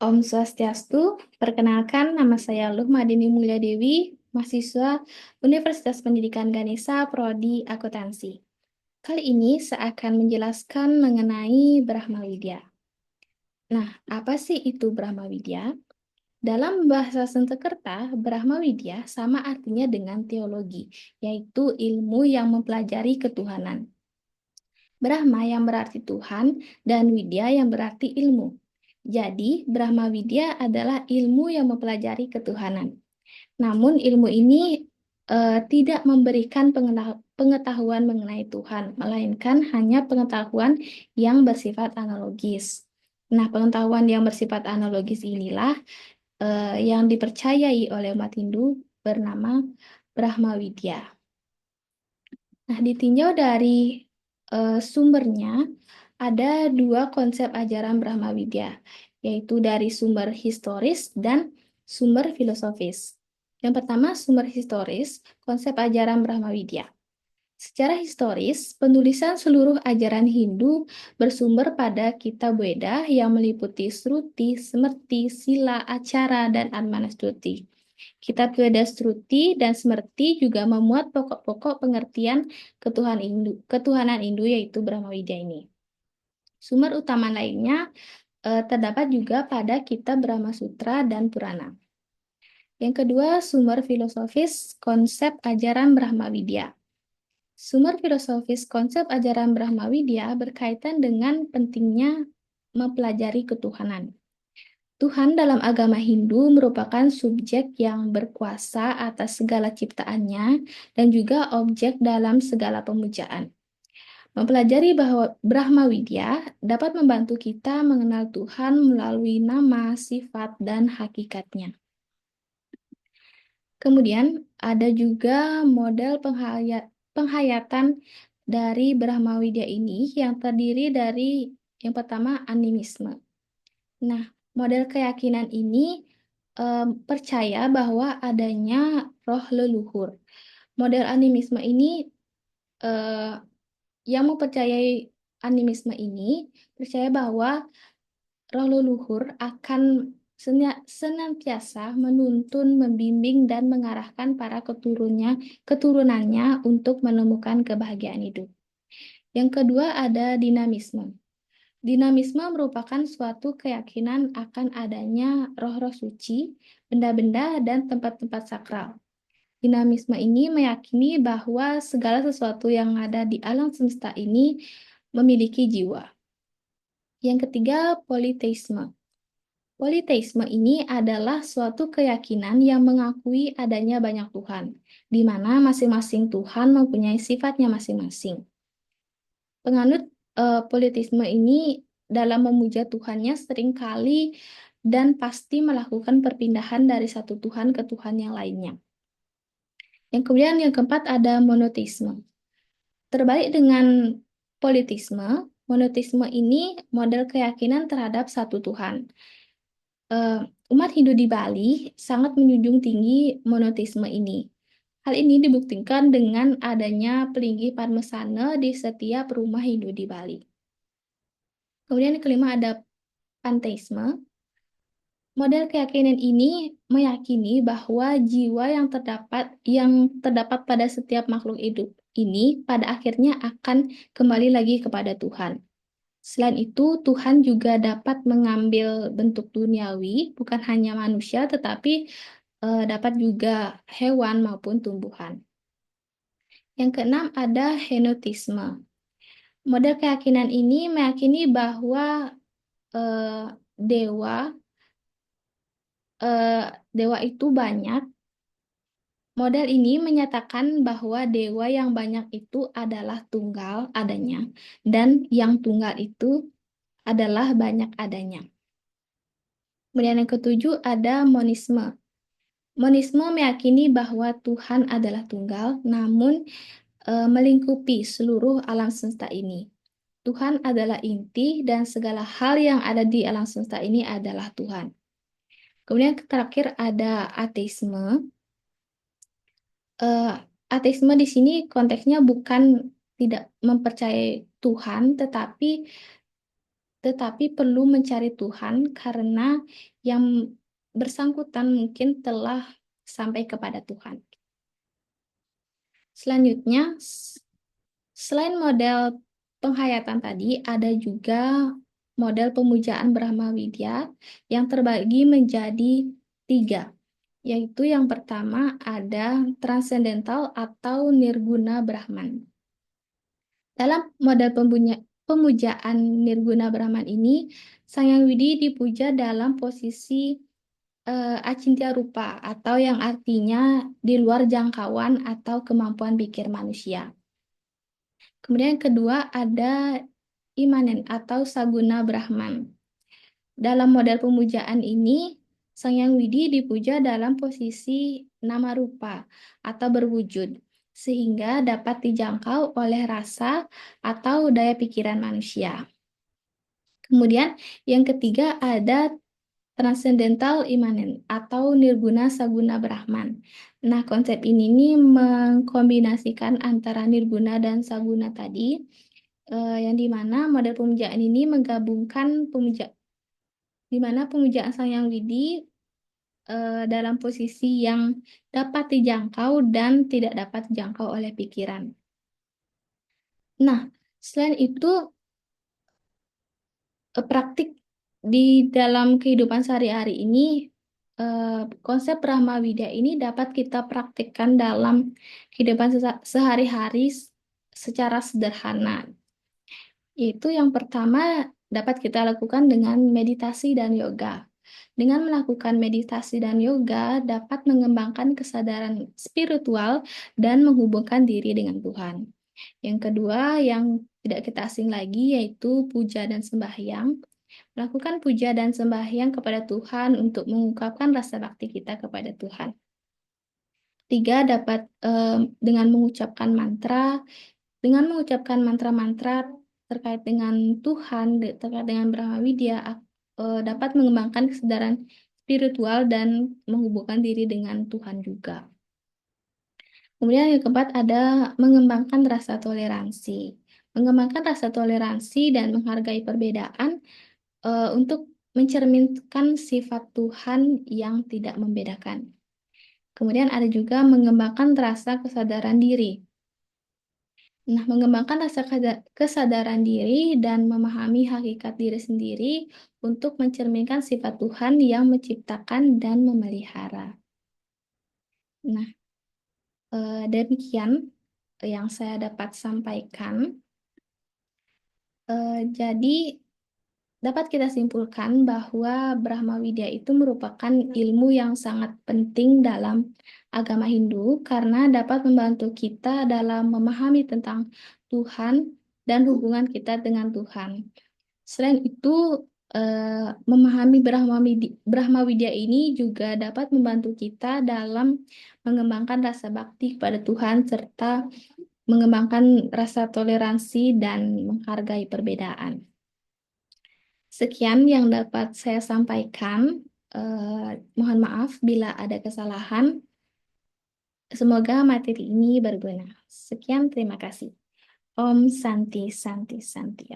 Om Swastiastu, perkenalkan nama saya Luhmadini Mulyadewi, mahasiswa Universitas Pendidikan Ganesha, Prodi Akuntansi. Kali ini saya akan menjelaskan mengenai Brahma Widya. Nah, apa sih itu Brahma Widya? Dalam bahasa Sanskerta, Brahma Widya sama artinya dengan teologi, yaitu ilmu yang mempelajari ketuhanan. Brahma yang berarti Tuhan dan Widya yang berarti ilmu. Jadi, Brahma Widya adalah ilmu yang mempelajari ketuhanan. Namun, ilmu ini tidak memberikan pengetahuan mengenai Tuhan, melainkan hanya pengetahuan yang bersifat analogis. Nah, pengetahuan yang bersifat analogis inilah yang dipercayai oleh umat Hindu bernama Brahma Widya. Nah, ditinjau dari sumbernya, ada dua konsep ajaran Brahma Widya, yaitu dari sumber historis dan sumber filosofis. Yang pertama, sumber historis, konsep ajaran Brahma Widya. Secara historis, penulisan seluruh ajaran Hindu bersumber pada kitab Weda yang meliputi Sruti, Smrti, Sila, Acara, dan Atmanastuti. Kitab Weda Struti dan Smrti juga memuat pokok-pokok pengertian ketuhanan Hindu yaitu Brahma Widya ini. Sumber utama lainnya terdapat juga pada kitab Brahma Sutra dan Purana. Yang kedua, sumber filosofis konsep ajaran Brahma Widya. Sumber filosofis konsep ajaran Brahma Widya berkaitan dengan pentingnya mempelajari ketuhanan. Tuhan dalam agama Hindu merupakan subjek yang berkuasa atas segala ciptaannya dan juga objek dalam segala pemujaan. Mempelajari bahwa Brahma Widya dapat membantu kita mengenal Tuhan melalui nama, sifat, dan hakikatnya. Kemudian ada juga model penghayatan dari Brahma Widya ini yang terdiri dari yang pertama animisme. Nah, model keyakinan ini percaya bahwa adanya roh leluhur. Model animisme ini eh, yang mempercayai animisme ini percaya bahwa roh leluhur akan senantiasa menuntun, membimbing, dan mengarahkan para keturunannya untuk menemukan kebahagiaan hidup. Yang kedua ada dinamisme. Dinamisme merupakan suatu keyakinan akan adanya roh-roh suci, benda-benda, dan tempat-tempat sakral. Dinamisme ini meyakini bahwa segala sesuatu yang ada di alam semesta ini memiliki jiwa. Yang ketiga, politeisme. Politeisme ini adalah suatu keyakinan yang mengakui adanya banyak Tuhan, di mana masing-masing Tuhan mempunyai sifatnya masing-masing. Penganut politisme ini dalam memuja Tuhannya seringkali dan pasti melakukan perpindahan dari satu Tuhan ke Tuhan yang lainnya. Yang kemudian yang keempat ada monoteisme. Terbalik dengan politisme, monoteisme ini model keyakinan terhadap satu Tuhan. Umat Hindu di Bali sangat menjunjung tinggi monoteisme ini. Hal ini dibuktikan dengan adanya Pelinggi Padmasana di setiap rumah Hindu di Bali. Kemudian yang kelima ada panteisme. Model keyakinan ini meyakini bahwa jiwa yang terdapat pada setiap makhluk hidup ini pada akhirnya akan kembali lagi kepada Tuhan. Selain itu, Tuhan juga dapat mengambil bentuk duniawi, bukan hanya manusia, tetapi dapat juga hewan maupun tumbuhan. Yang keenam ada henotisme. Model keyakinan ini meyakini bahwa eh, dewa dewa itu banyak. Model ini menyatakan bahwa dewa yang banyak itu adalah tunggal adanya dan yang tunggal itu adalah banyak adanya. Kemudian yang ketujuh ada monisme. Monisme meyakini bahwa Tuhan adalah tunggal, namun melingkupi seluruh alam semesta ini. Tuhan adalah inti dan segala hal yang ada di alam semesta ini adalah Tuhan. Kemudian terakhir ada ateisme. eh, Ateisme di sini konteksnya bukan tidak mempercayai Tuhan, tetapi tetapi perlu mencari Tuhan karena yang bersangkutan mungkin telah sampai kepada Tuhan. Selanjutnya, selain model penghayatan tadi, ada juga model pemujaan Brahma Widya yang terbagi menjadi 3, yaitu yang pertama ada transcendental atau nirguna Brahman. Dalam model pemujaan nirguna Brahman ini, Sang Hyang Widi dipuja dalam posisi acintya rupa atau yang artinya di luar jangkauan atau kemampuan pikir manusia. Kemudian yang kedua ada imanen atau saguna Brahman. Dalam model pemujaan ini, Sang Hyang Widi dipuja dalam posisi nama rupa atau berwujud, sehingga dapat dijangkau oleh rasa atau daya pikiran manusia. Kemudian yang ketiga ada transcendental immanent atau nirguna saguna Brahman. Nah, konsep ini nih mengkombinasikan antara nirguna dan saguna tadi, yang dimana model pemujaan ini menggabungkan di mana pemujaan Sang Hyang Widi dalam posisi yang dapat dijangkau dan tidak dapat dijangkau oleh pikiran. Nah, selain itu praktik di dalam kehidupan sehari-hari ini, konsep Brahma Widya ini dapat kita praktikkan dalam kehidupan sehari-hari secara sederhana. Yaitu yang pertama dapat kita lakukan dengan meditasi dan yoga. Dengan melakukan meditasi dan yoga dapat mengembangkan kesadaran spiritual dan menghubungkan diri dengan Tuhan. Yang kedua yang tidak kita asing lagi yaitu puja dan sembahyang. Melakukan puja dan sembahyang kepada Tuhan untuk mengungkapkan rasa bakti kita kepada Tuhan. Tiga, dapat dengan mengucapkan mantra terkait dengan Tuhan, terkait dengan Brahma Widya, dapat mengembangkan kesadaran spiritual dan menghubungkan diri dengan Tuhan juga. Kemudian yang keempat ada mengembangkan rasa toleransi. Mengembangkan rasa toleransi dan menghargai perbedaan untuk mencerminkan sifat Tuhan yang tidak membedakan. Kemudian ada juga mengembangkan rasa kesadaran diri. Nah, mengembangkan rasa kesadaran diri dan memahami hakikat diri sendiri untuk mencerminkan sifat Tuhan yang menciptakan dan memelihara. Nah, demikian yang saya dapat sampaikan. Jadi, dapat kita simpulkan bahwa Brahma Widya itu merupakan ilmu yang sangat penting dalam agama Hindu karena dapat membantu kita dalam memahami tentang Tuhan dan hubungan kita dengan Tuhan. Selain itu, memahami Brahma Widya ini juga dapat membantu kita dalam mengembangkan rasa bakti kepada Tuhan serta mengembangkan rasa toleransi dan menghargai perbedaan. Sekian yang dapat saya sampaikan. Mohon maaf bila ada kesalahan. Semoga materi ini berguna. Sekian, terima kasih. Om Santi Santi Santi.